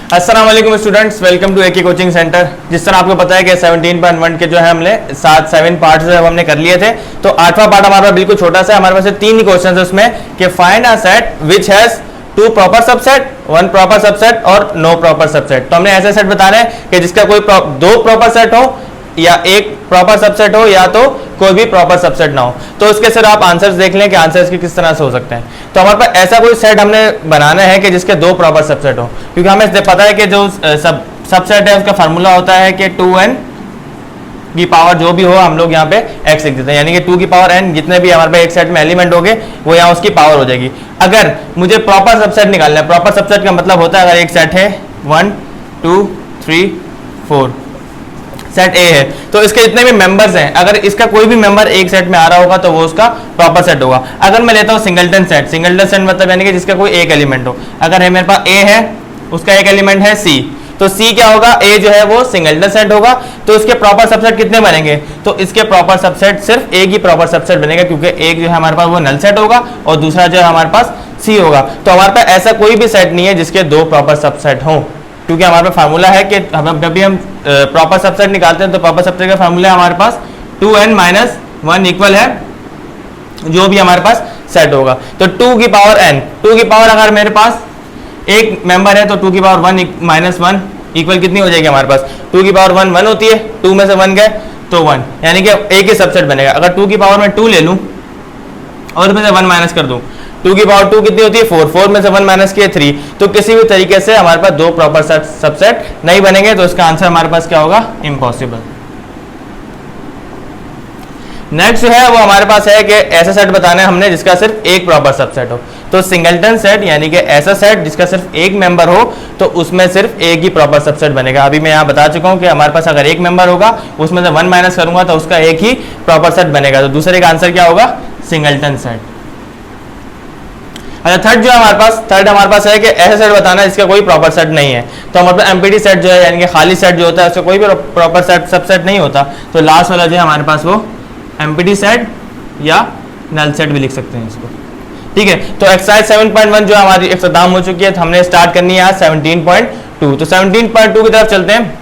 अस्सलाम वालेकुम students, welcome to AK coaching centre. जिस तरह आपको पता है कि 17.1 के जो है हमने 7 पार्ट्स जो है हमने कर लिए थे, तो 8वां पार्ट हमारे पास बिल्कुल छोटा सा है। हमारे पास 3 ही क्वेश्चन है उसमें कि find a set which has 2 proper subset, 1 proper subset और नो प्रॉपर सबसेट। तो हमने ऐसे सेट बताना है कि जिसका कोई 2 प्रॉपर सेट हो या 1 प्रॉपर सबसेट हो या तो कोई भी प्रॉपर सबसेट ना हो। तो उसके सिर्फ आप आंसर्स देख लें कि आंसर्स किस तरह से हो सकते हैं। तो हमारे पास ऐसा कोई सेट हमने बनाना है कि जिसके 2 प्रॉपर सबसेट हो, क्योंकि हमें पता है कि जो सबसेट है उसका फार्मूला होता है कि 2n की पावर जो भी हो हम लोग यहाँ पे x लिख देते हैं, यानी कि 2 की पावर n जितने भी हमारे पास एक सेट में एलिमेंट होंगे वो यहाँ उसकी पावर हो जाएगी। अगर मुझे प्रॉपर सबसेट निकालना है, प्रॉपर सबसेट का मतलब होता है अगर एक सेट है 1 2 3 4 सेट ए है तो इसके जितने भी मेंबर्स हैं, अगर इसका कोई भी मेंबर एक सेट में आ रहा होगा तो वो उसका प्रॉपर सेट होगा। अगर मैं लेता हूँ सिंगलटन सेट, सिंगलटन सेट मतलब यानी कि जिसका कोई एक एलिमेंट हो। अगर है मेरे पास ए है, उसका एक एलिमेंट है सी, तो सी क्या होगा, ए जो है वो सिंगलटन सेट होगा। तो इसके प्रॉपर सबसेट कितने बनेंगे, तो इसके प्रॉपर सबसेट सिर्फ एक ही प्रॉपर सबसेट बनेगा, क्योंकि एक जो है हमारे पास वो नल सेट होगा और दूसरा जो है हमारे पास सी होगा। तो हमारे पास ऐसा कोई भी सेट नहीं है जिसके 2 प्रॉपर सबसेट हो, क्योंकि हमारे पास फार्मूला है कि हम जब भी हम प्रॉपर सबसेट निकालते हैं तो प्रॉपर सबसेट का फार्मूला हमारे पास 2n - 1 इक्वल है जो भी हमारे पास सेट होगा। तो 2 की पावर n, 2 की पावर अगर मेरे पास एक मेंबर है तो 2 की पावर 1 - 1 इक्वल कितनी हो जाएगी हमारे पास, 2 की पावर 1 1 होती है, 2 में से 1 गए तो 1, यानी कि एक ही सबसेट बनेगा। अगर 2 की पावर में 2 ले लूं और उसमें से 1 माइनस कर दूं, 2 की पावर 2 कितनी होती है 4, 4 में से 1 माइनस किए 3, तो किसी भी तरीके से हमारे पास 2 प्रॉपर सबसेट नहीं बनेंगे। तो इसका आंसर हमारे पास क्या होगा, इम्पॉसिबल। नेक्स्ट जो है वो हमारे पास है कि ऐसा सेट बताना है हमने जिसका सिर्फ एक प्रॉपर सबसेट हो। तो सिंगलटन सेट यानी कि ऐसा सेट जिसका सिर्फ एक मेंबर हो तो उसमें सिर्फ एक ही प्रॉपर सबसेट बनेगा। अभी मैं यहाँ बता चुका हूँ कि हमारे पास अगर एक मेंबर होगा उसमें से 1 माइनस करूंगा तो उसका एक ही प्रॉपर सेट बनेगा। तो दूसरे का आंसर क्या होगा, सिंगलटन सेट। अच्छा, थर्ड हमारे पास है कि ऐसा सेट बताना है इसका कोई प्रॉपर सेट नहीं है। तो हमारे पास एम्प्टी सेट जो है यानी कि खाली सेट जो होता है उसका कोई भी प्रॉपर सेट सबसेट नहीं होता। तो लास्ट वाला जो है हमारे पास वो एम्प्टी सेट या नल सेट भी लिख सकते हैं इसको, ठीक है। तो एक्सरसाइज 7.1 जो हमारी इख्तिताम हो चुकी है, तो हमने स्टार्ट करनी है आज 17.2। तो 17.2 की तरफ चलते हैं।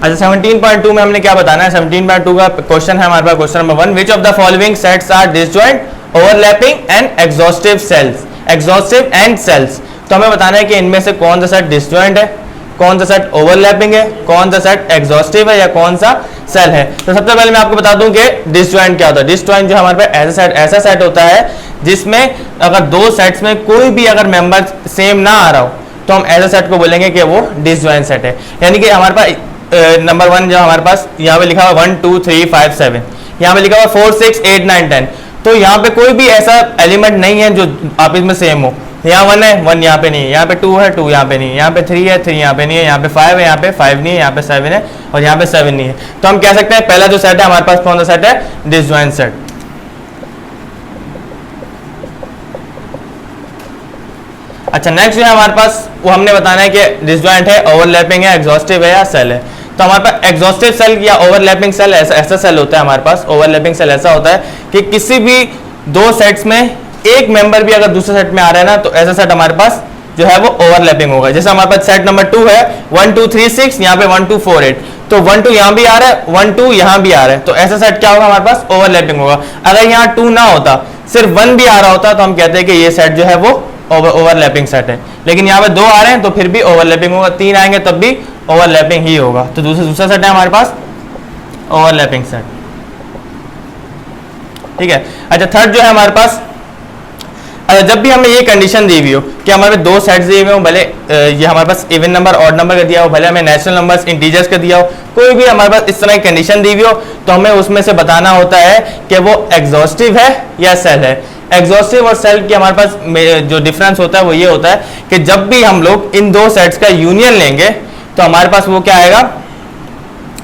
अच्छा, 17.2 में हमने क्या बताना है, 17.2 का क्वेश्चन है हमारे पास, question number 1, which of the following sets are disjoint, overlapping and exhaustive sets, exhaustive and sets. तो हमें बताना है कि इनमें से कौन सा सेट डिसजॉइंट है, कौन सा सेट ओवरलैपिंग है, कौन सा सेट एग्जॉस्टिव है या कौन सा सेल है। तो सबसे पहले मैं आपको बता दूं कि डिसजॉइंट क्या होता है। डिसजॉइंट जो हमारे पास ऐसा सेट होता है जिसमें अगर 2 सेट्स में कोई भी अगर मेंबर सेम ना आ रहा हो तो हम ऐसे सेट को बोलेंगे कि वो डिसजॉइंट सेट है। यानी कि हमारे पास नंबर 1 जो हमारे पास यहाँ पे लिखा हुआ 1 2 3 5 7, यहाँ पे लिखा हुआ 4 6 8 9 10, तो यहाँ पे कोई भी ऐसा एलिमेंट नहीं है जो आपस में सेम हो। यहाँ 1 है, 1 यहाँ पे नहीं है, यहाँ पे 2 है, 2 यहाँ पे नहीं है, यहाँ पे 3 है, 3 यहाँ पे नहीं है, यहाँ पे 5 है, यहाँ पे 5 नहीं है, यहाँ पे 7 है और यहाँ पे 7 नहीं है। तो हम कह सकते हैं पहला जो सेट है हमारे पास कौन सा सेट है, डिसजॉइंट सेट। अच्छा, नेक्स्ट जो है हमारे पास वो हमने बताना है कि डिसजॉइंट है, ओवरलैपिंग है, एग्जॉस्टिव है या सेल है। तो हमारे पास एग्जॉस्टिव सेल या ओवरलैपिंग सेल ऐसा सेल होता है हमारे पास, ओवरलैपिंग सेल ऐसा होता है कि किसी भी 2 सेट्स में एक मेंबर भी अगर दूसरे सेट में आ रहा है ना तो ऐसा सेट हमारे पास जो है वो ओवरलैपिंग होगा। जैसे हमारे पास सेट नंबर 2 है 1 2 3 6, यहाँ पे 1 2 4 8, तो 1 2 यहाँ भी आ रहा है, 1 2 यहाँ भी आ रहा है, तो ऐसा सेट क्या होगा हमारे पास, ओवरलैपिंग होगा। अगर यहाँ 2 ना होता, सिर्फ 1 भी आ रहा होता तो हम कहते हैं कि ये सेट जो है वो ओवरलैपिंग सेट है। लेकिन यहाँ पे 2 आ रहे हैं तो फिर भी ओवरलैपिंग होगा, 3 आएंगे तब भी ओवरलैपिंग ही होगा। तो दूसरा सेट है हमारे पास ओवरलैपिंग सेट, ठीक है। अच्छा, थर्ड जो है हमारे पास, जब भी हमें ये कंडीशन दी हुई हो कि हमारे 2 सेट्स दिए हुए हो, भले ये हमारे पास इवन नंबर ऑड नंबर का दिया हो, भले हमें नेचुरल नंबर्स इंटीजर्स का दिया हो, कोई भी हमारे पास इस तरह की कंडीशन दी हुई हो तो हमें उसमें से बताना होता है कि वो एग्जॉस्टिव है या सेल है। एग्जॉस्टिव और सेल की हमारे पास जो डिफरेंस होता है वो ये होता है कि जब भी हम लोग इन 2 सेट्स का यूनियन लेंगे तो हमारे पास वो क्या आएगा,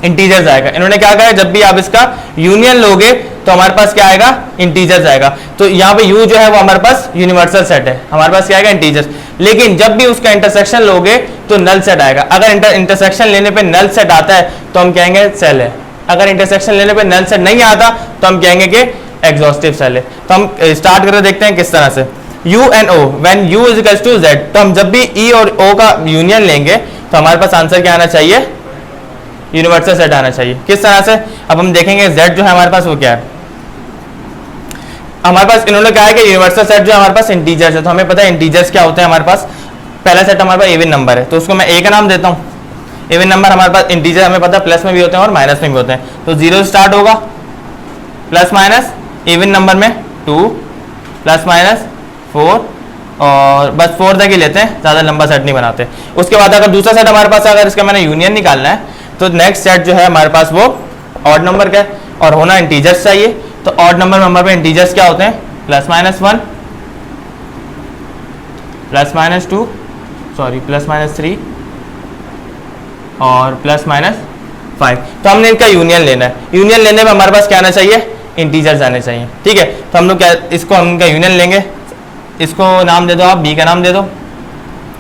इंटीजर्स आएगा। इन्होंने क्या कहा है, जब भी आप इसका यूनियन लोगे तो हमारे पास क्या आएगा, इंटीजर्स आएगा। तो यहाँ पे u जो है वो हमारे पास यूनिवर्सल सेट है, हमारे पास क्या आएगा, इंटीजर्स। लेकिन जब भी उसका इंटरसेक्शन लोगे तो नल सेट आएगा। अगर इंटरसेक्शन लेने पे नल सेट आता है तो हम कहेंगे सेल है, अगर इंटरसेक्शन लेने पे नल सेट नहीं आता तो हम कहेंगे कि एग्जॉस्टिव सेल है। तो हम स्टार्ट करके देखते हैं किस तरह से। U and O when U is equals to Z, तो हम जब भी E और O का यूनियन लेंगे तो हमारे पास आंसर क्या आना चाहिए, यूनिवर्सल सेट आना चाहिए। किस तरह से, अब हम देखेंगे Z जो है हमारे पास वो क्या है, हमारे पास इन्होंने कहा है कि यूनिवर्सल सेट जो हमारे पास इंटीजर्स है, तो हमें पता है इंटीजर्स क्या होते हैं हमारे पास। पहला सेट हमारे पास इवन नंबर है, तो उसको मैं ए का नाम देता हूँ। इवन नंबर हमारे पास इंटीजर हमें पता है प्लस में भी होते हैं और माइनस में भी होते हैं, तो 0 स्टार्ट होगा, प्लस माइनस इवन नंबर में 2 प्लस माइनस 4 और बस 4 तक ही लेते हैं, ज़्यादा लंबा सेट नहीं बनाते। उसके बाद अगर दूसरा सेट हमारे पास, अगर इसका मैंने यूनियन निकालना है तो नेक्स्ट सेट जो है हमारे पास वो ऑड नंबर का है और होना इंटीजर्स चाहिए। तो ऑड नंबर पे इंटीजर्स क्या होते हैं, plus minus 1 plus minus 2 sorry plus minus 3 और प्लस माइनस 5। तो हमने इनका यूनियन लेना है, यूनियन लेने में हमारे पास क्या आना चाहिए, इंटीजर्स आने चाहिए। ठीक है, तो हम लोग क्या इसको हम इनका यूनियन लेंगे, इसको नाम दे दो आप, बी का नाम दे दो,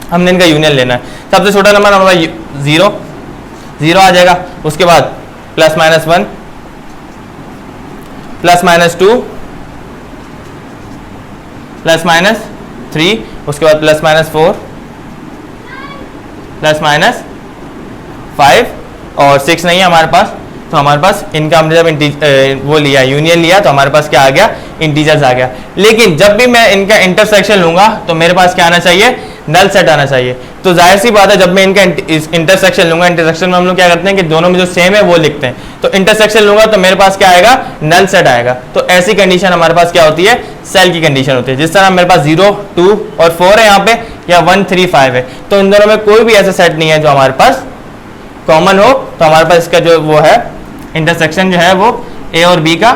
हमने इनका यूनियन लेना है। सबसे छोटा नंबर हमारा 0 आ जाएगा, उसके बाद plus minus 1 plus minus 2 plus minus 3, उसके बाद प्लस माइनस 4 प्लस माइनस 5 और 6 नहीं है हमारे पास, तो हमारे पास इनका हमने जब वो लिया यूनियन लिया तो हमारे पास क्या आ गया, इंटीजर्स आ गया। लेकिन जब भी मैं इनका इंटरसेक्शन लूंगा तो मेरे पास क्या आना चाहिए, नल सेट आना चाहिए। तो जाहिर सी बात है जब मैं इनका इंटरसेक्शन लूंगा, इंटरसेक्शन में हम लोग क्या करते हैं कि दोनों में जो सेम है वो लिखते हैं, तो इंटरसेक्शन लूंगा तो मेरे पास क्या आएगा, नल सेट आएगा। तो ऐसी कंडीशन हमारे पास क्या होती है, सेल की कंडीशन होती है। जिस तरह मेरे पास 0 2 और 4 है यहाँ पे, या 1 3 5 है, तो इन दोनों में कोई भी ऐसा सेट नहीं है जो हमारे पास कॉमन हो, तो हमारे पास इसका जो वो है इंटरसेक्शन जो है वो ए और बी का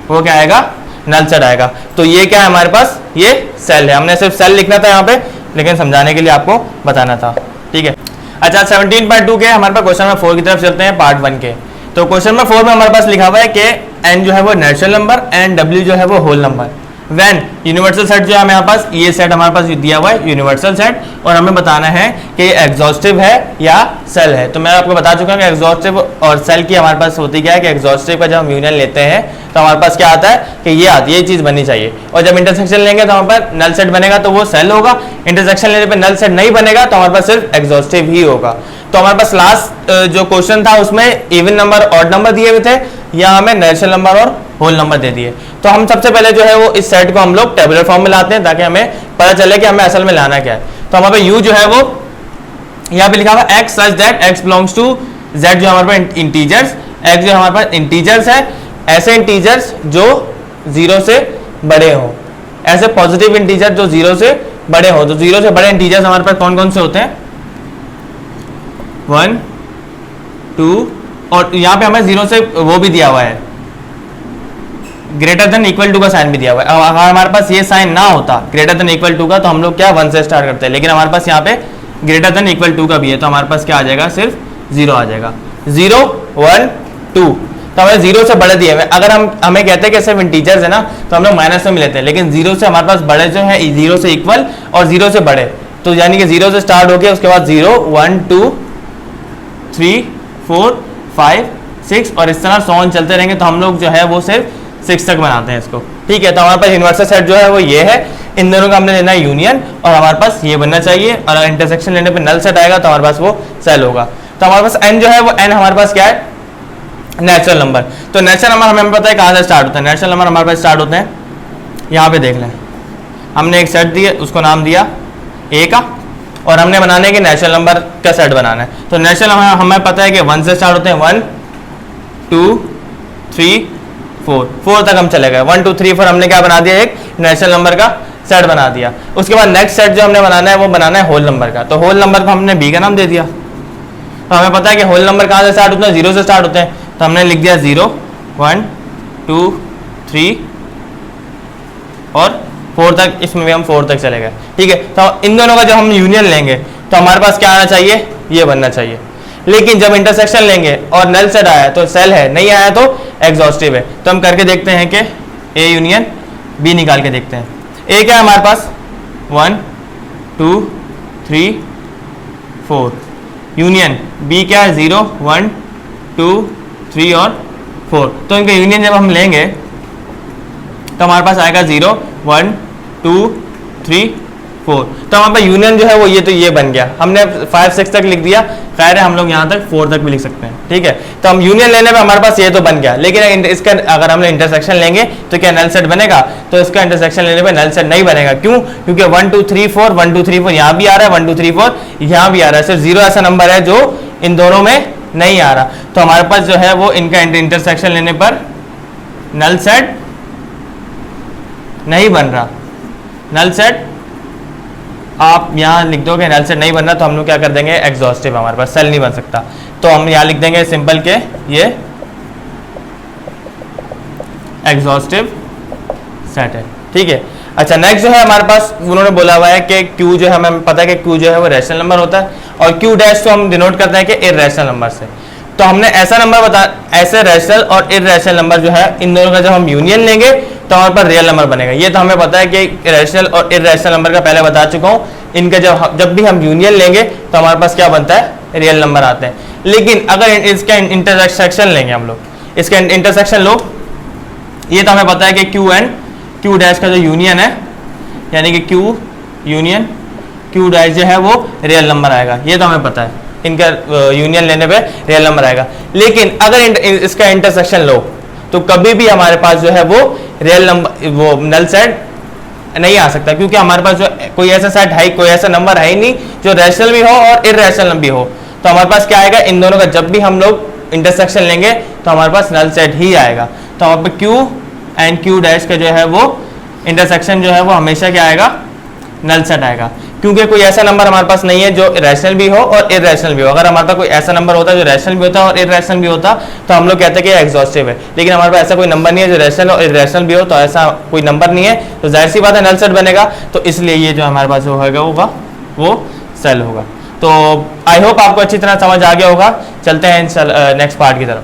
वो क्या आएगा, नल सेट आएगा। तो ये क्या है हमारे पास, ये सेल है। हमने सिर्फ सेल लिखना था यहाँ पे, लेकिन समझाने के लिए आपको बताना था। ठीक है, अच्छा 17.2 के हमारे पास क्वेश्चन नंबर 4 की तरफ चलते हैं, पार्ट 1 के। तो क्वेश्चन नंबर 4 में हमारे पास लिखा हुआ है कि एन जो है वो नेचुरल नंबर एंड डब्ल्यू जो है वो whole number when universal set जो है हमारे पास, ये सेट हमारे पास दिया हुआ है यूनिवर्सल सेट, और हमें बताना है कि ये एग्जॉस्टिव है या सेल है। तो मैं आपको बता चुका हूँ कि एग्जॉस्टिव और सेल की हमारे पास होती क्या है कि एग्जॉस्टिव का जब हम यूनियन लेते हैं तो हमारे पास क्या आता है कि ये आती है, ये चीज़ बननी चाहिए। और जब इंटरसेक्शन लेंगे तो हमारे पास नल सेट बनेगा तो वो सेल होगा, इंटरसेक्शन लेने पर नल सेट नहीं बनेगा तो हमारे पास सिर्फ एग्जॉस्टिव ही होगा। तो हमारे पास लास्ट जो क्वेश्चन था उसमें इवन नंबर ऑड नंबर दिए हुए थे, या हमें नेचुरल नंबर और होल नंबर दे दिए। तो हम सबसे पहले जो है वो इस सेट को हम लोग टेबुलर फॉर्म में लाते हैं ताकि हमें पता चले कि हमें असल में लाना क्या है। तो हमारे पास u जो है वो यहाँ पे लिखा हुआ है x such that x belongs to z, जो हमारे पास इंटीजर्स, x जो हमारे पास इंटीजर्स है, ऐसे इंटीजर्स जो 0 से बड़े हो, ऐसे पॉजिटिव इंटीजर जो 0 से बड़े हो। तो 0 से बड़े इंटीजर्स हमारे पास कौन कौन से होते हैं, 1 2, और यहाँ पे हमें 0 से वो भी दिया हुआ है, ग्रेटर देन इक्वल टू का साइन भी दिया हुआ है। अगर हमारे पास ये साइन ना होता ग्रेटर देन इक्वल टू का, तो हम लोग क्या 1 से स्टार्ट करते हैं, लेकिन हमारे पास यहाँ पे ग्रेटर देन इक्वल टू का भी है, तो हमारे पास क्या आ जाएगा, सिर्फ 0 आ जाएगा। 0 1 2, तो हमें 0 से बड़े दिए हुए। अगर हमें कहते हैं कि सिर्फ इंटीजर्स है ना, तो हम लोग माइनस में लेते हैं, लेकिन 0 से हमारे पास बड़े जो है 0 से इक्वल और 0 से बड़े, तो यानी कि 0 से स्टार्ट होके उसके बाद 0 1 2 3 4 5 6 और इस तरह 100 चलते रहेंगे, तो हम लोग जो है वो सिर्फ 6 तक बनाते हैं इसको। ठीक है, तो हमारे पास यूनिवर्सल सेट जो है वो ये है, इन दोनों का हमने लेना है यूनियन, और हमारे पास ये बनना चाहिए, और अगर इंटरसेक्शन लेने पे नल सेट आएगा तो हमारे पास वो सेल होगा। तो हमारे पास n जो है वो n हमारे पास क्या है, नेचुरल नंबर। तो नेचुरल नंबर हमें पता है कहाँ से स्टार्ट होता है, नेचुरल नंबर हमारे पास स्टार्ट होते हैं, यहाँ पे देख लें, हमने एक सेट दिया, उसको नाम दिया a का, और हमने बनाने के नेचुरल नंबर का सेट बनाना है। तो नेचुरल नंबर हमें पता है कि 1 से स्टार्ट होते हैं, 1 2 3 4 तक हम चले गए, 1 2 3 4 हमने क्या बना दिया, एक नेचुरल नंबर का सेट बना दिया। उसके बाद नेक्स्ट सेट जो हमने बनाना है वो बनाना है होल नंबर का। तो होल नंबर को हमने बी का नाम दे दिया। तो हमें पता है कि होल नंबर कहाँ से स्टार्ट होते हैं, 0 से स्टार्ट होते हैं, तो हमने लिख दिया 0 1 2 3 और 4 तक, इसमें भी हम 4 तक चले गए। ठीक है, तो इन दोनों का जब हम यूनियन लेंगे तो हमारे पास क्या आना चाहिए, ये बनना चाहिए। लेकिन जब इंटरसेक्शन लेंगे और नल सेट आया तो सेल है, नहीं आया तो एग्जॉस्टिव है। तो हम करके देखते हैं कि ए यूनियन बी निकाल के देखते हैं। ए क्या है हमारे पास, 1 2 3 4। यूनियन बी क्या है 0 1 2 3 और 4। तो इनका यूनियन जब हम लेंगे तो हमारे पास आएगा 0 1 2 3 4। तो हमारे पास यूनियन जो है वो ये बन गया। हमने 5 6 तक लिख दिया, खैर है हम लोग यहाँ तक 4 तक भी लिख सकते हैं, ठीक है। तो हम यूनियन लेने पे हमारे पास ये तो बन गया, लेकिन इसका अगर हमने इंटरसेक्शन लेंगे तो क्या नल सेट बनेगा? तो इसका इंटरसेक्शन लेने पे नल सेट नहीं बनेगा। क्यों? क्योंकि 1 2 3 4 1 2 3 4 यहाँ भी आ रहा है, 1 2 3 4 यहाँ भी आ रहा है, सिर्फ 0 ऐसा नंबर है जो इन दोनों में नहीं आ रहा। तो हमारे पास जो है वो इनका इंटरसेक्शन लेने पर नल सेट नहीं बन रहा। नल सेट आप यहाँ लिख दोगे नल सेट नहीं बन रहा, तो हम लोग क्या कर देंगे एग्जॉस्टिव, हमारे पास सेल नहीं बन सकता। तो हम यहाँ लिख देंगे सिंपल के ये एग्जॉस्टिव सेट है, ठीक है। अच्छा नेक्स्ट जो है हमारे पास उन्होंने बोला हुआ है कि Q जो है हमें पता है कि Q जो है वो रैशनल नंबर होता है और Q डैश तो हम डिनोट करते हैं कि इररेशनल नंबर से। तो हमने ऐसा नंबर ऐसे रैशनल और इररेशनल नंबर जो है इन दोनों का जब हम यूनियन लेंगे तो हमारे पास रियल नंबर बनेगा। ये तो हमें पता है कि रैशनल और इररेशनल नंबर का पहले बता चुका हूँ। इनका जब भी हम यूनियन लेंगे तो हमारे पास क्या बनता है? रियल नंबर आते हैं। लेकिन अगर इसका इंटरसेक्शन लेंगे हम लोग, इसका इंटरसेक्शन लो, ये तो हमें पता है कि Q डैश का जो यूनियन है यानी कि Q यूनियन Q डैश जो है वो रियल नंबर आएगा, ये तो हमें पता है। इनका यूनियन लेने पे रियल नंबर आएगा। लेकिन अगर इसका इंटरसेक्शन लो तो कभी भी हमारे पास जो है वो रियल नंबर वो नल सेट नहीं आ सकता, क्योंकि हमारे पास जो कोई ऐसा सेट है, कोई ऐसा नंबर है ही नहीं जो रैशनल भी हो और इररेशनल भी हो। तो हमारे पास क्या आएगा? इन दोनों का जब भी हम लोग इंटरसेक्शन लेंगे तो हमारे पास नल सेट ही आएगा। तो हमारे पास Q एंड Q डैश का जो है वो इंटरसेक्शन जो है वो हमेशा क्या आएगा? नल सेट आएगा, क्योंकि कोई ऐसा नंबर हमारे पास नहीं है जो रैशनल भी हो और इररेशनल भी हो। अगर हमारे पास कोई ऐसा नंबर होता जो रैशनल भी होता और इररेशनल भी होता तो हम लोग कहते हैं कि एग्जॉस्टिव है। लेकिन हमारे पास ऐसा कोई नंबर नहीं है जो रैशनल और इररेशनल भी हो, तो ऐसा कोई नंबर नहीं है, तो जाहिर सी बात है नल सेट बनेगा। तो इसलिए ये जो हमारे पास होगा वो सेल होगा। तो आई होप आपको अच्छी तरह समझ आ गया होगा। चलते हैं नेक्स्ट पार्ट की तरफ।